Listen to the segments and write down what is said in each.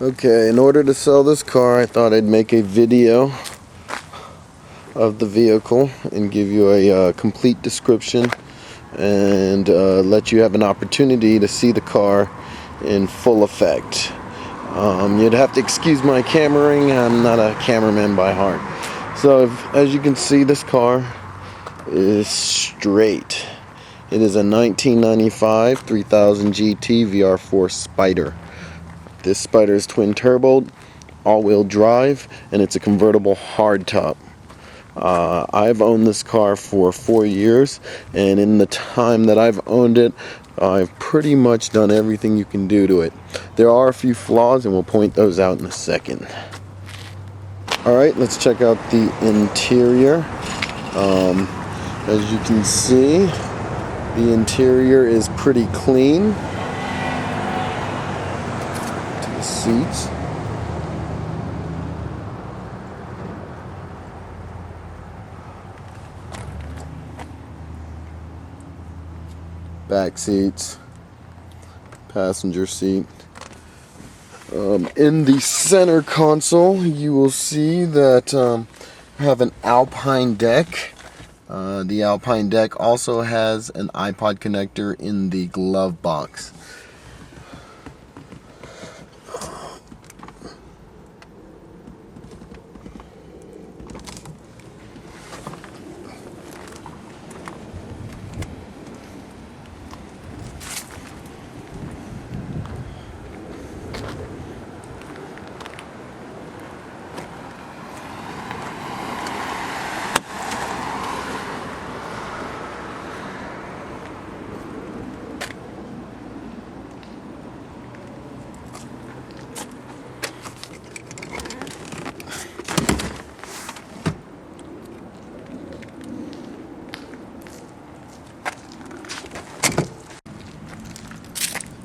Okay, in order to sell this car, I thought I'd make a video of the vehicle and give you a complete description and let you have an opportunity to see the car in full effect. You'd have to excuse my cameraing. I'm not a cameraman by heart. So as you can see, this car is straight. It is a 1995 3000 GT VR4 Spyder. This Spyder is twin turboed, all-wheel drive, and it's a convertible hardtop. I've owned this car for 4 years, and in the time that I've owned it, I've pretty much done everything you can do to it. There are a few flaws, and we'll point those out in a second. Alright, let's check out the interior. As you can see, the interior is pretty clean. To the seats. Back seats, passenger seat. In the center console, you will see that I have an Alpine deck. The Alpine deck also has an iPod connector in the glove box.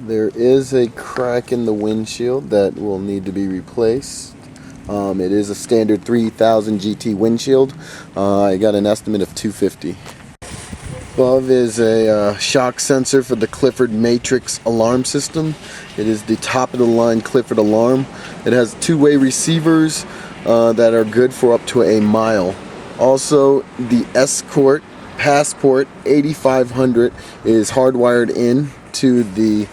There is a crack in the windshield that will need to be replaced. It is a standard 3000 GT windshield. I got an estimate of $250. Above is a shock sensor for the Clifford Matrix alarm system. It is the top of the line Clifford alarm. It has two-way receivers that are good for up to a mile. Also, the Escort Passport 8500 is hardwired in to the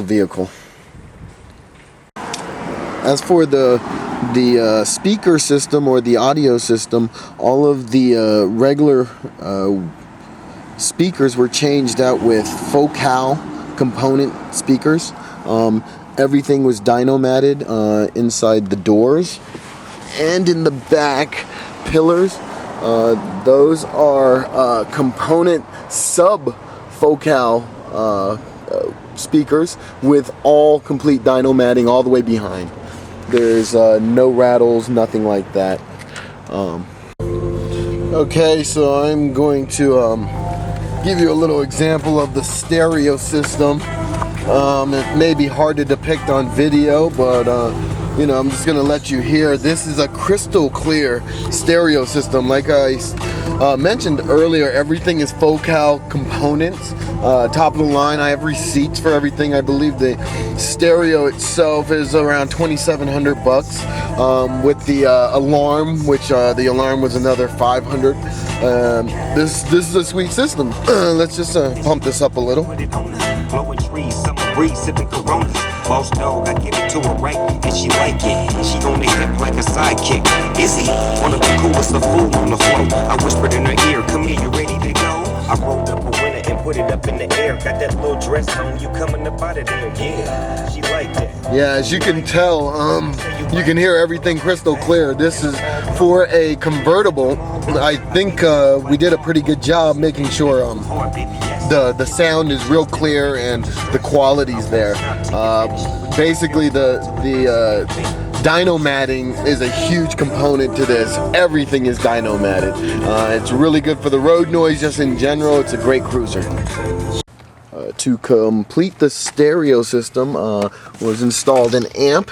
vehicle. As for the speaker system or the audio system, all of the regular speakers were changed out with Focal component speakers. Everything was dyno-matted inside the doors and in the back pillars. Those are component sub-Focal speakers with all complete dyno matting all the way behind. There's no rattles, nothing like that. Okay, so I'm going to give you a little example of the stereo system. It may be hard to depict on video, but you know, I'm just gonna let you hear. This is a crystal clear stereo system. Like I mentioned earlier, everything is Focal components. Top of the line. I have receipts for everything. I believe the stereo itself is around $2,700 with the alarm, which the alarm was another $500. This is a sweet system. Let's just pump this up a little. Blowing trees, summer breeze, sipping Coronas. Boss dog, I give it to her right, and she like it. She on the hip like a sidekick. Izzy, one of the coolest of fool on the floor. I whispered in her ear, come here, you ready to go? I rolled up a winner and put it up in the air. Got that little dress on, you coming up out of there, yeah. She like that. Yeah, as you can tell, you can hear everything crystal clear. This is for a convertible. I think we did a pretty good job making sure the sound is real clear and the quality's there. Basically, the dyno matting is a huge component to this. Everything is dyno matted. It's really good for the road noise, just in general. It's a great cruiser. To complete the stereo system was installed an amp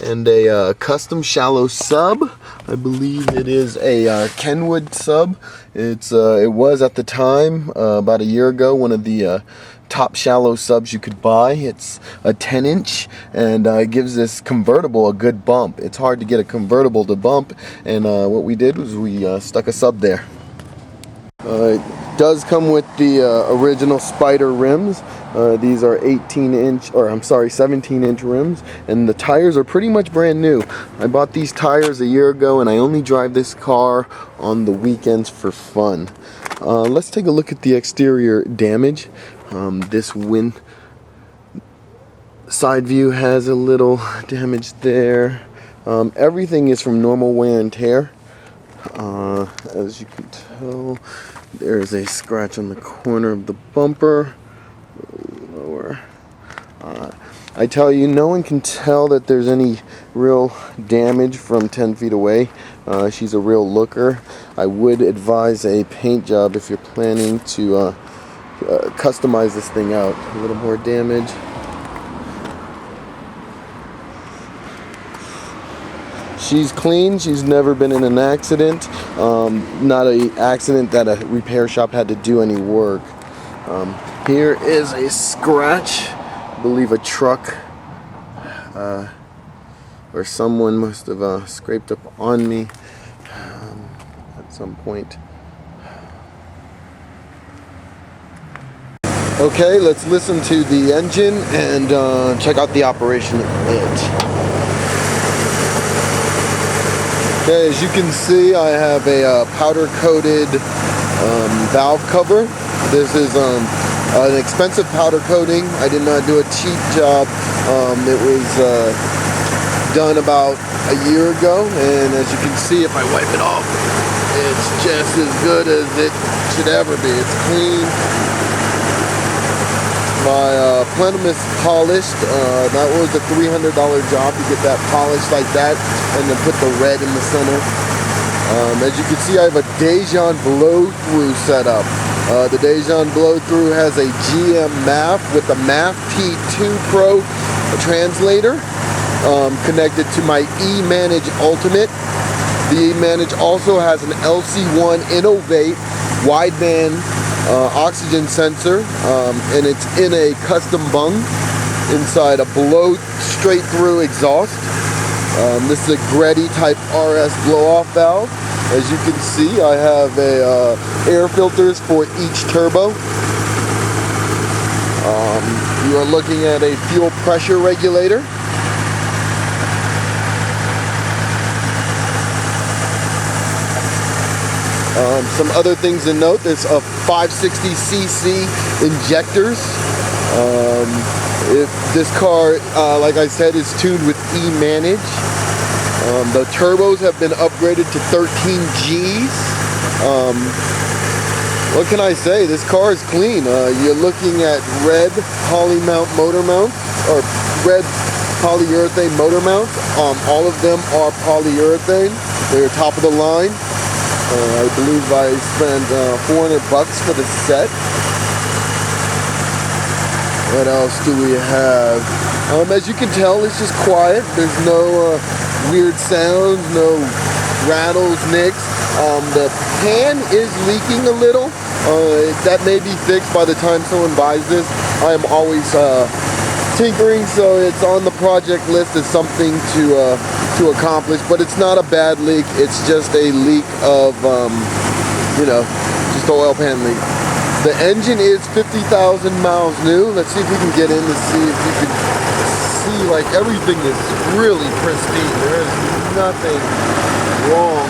and a custom shallow sub. I believe it is a Kenwood sub. It was at the time, about a year ago, one of the top shallow subs you could buy. It's a 10-inch and it gives this convertible a good bump. It's hard to get a convertible to bump, and what we did was we stuck a sub there. It does come with the original Spyder rims. These are 17-inch rims, and the tires are pretty much brand new. I bought these tires a year ago, and I only drive this car on the weekends for fun. Let's take a look at the exterior damage. This side view has a little damage there. Everything is from normal wear and tear. As you can tell, there's a scratch on the corner of the bumper. Lower. I tell you, no one can tell that there's any real damage from 10 feet away. She's a real looker. I would advise a paint job if you're planning to customize this thing out. A little more damage. She's clean. She's never been in an accident. Not an accident that a repair shop had to do any work. Here is a scratch. I believe a truck or someone must have scraped up on me at some point. Okay, let's listen to the engine and check out the operation of it. Okay, as you can see, I have a powder-coated valve cover. This is an expensive powder coating. I did not do a cheap job. It was done about a year ago, and as you can see, if I wipe it off, it's just as good as it should ever be. It's clean. My plenum is polished. That was a $300 job to get that polished like that, and then put the red in the center. As you can see, I have a Dejan blow-through setup. The Dejan blow-through has a GM MAF with a MAF T2 Pro translator connected to my eManage Ultimate. The eManage also has an LC1 Innovate wideband oxygen sensor, and it's in a custom bung inside a blow straight through exhaust. This is a Greddy type RS blow-off valve. As you can see, I have air filters for each turbo. You are looking at a fuel pressure regulator. Some other things to note, there's a 560cc injectors. If this car, like I said, is tuned with eManage. The turbos have been upgraded to 13 Gs. What can I say? This car is clean. You're looking at red poly-mount motor mounts, or red polyurethane motor mounts. All of them are polyurethane. They're top of the line. I believe I spent $400 for the set. What else do we have? As you can tell, it's just quiet. There's no weird sounds, no rattles, nicks. The pan is leaking a little. That may be fixed by the time someone buys this. I am always tinkering, so it's on the project list as something to accomplish, but it's not a bad leak. It's just a leak of, just oil pan leak. The engine is 50,000 miles new. Let's see if we can get in to see if you can see, like, everything is really pristine. There is nothing wrong.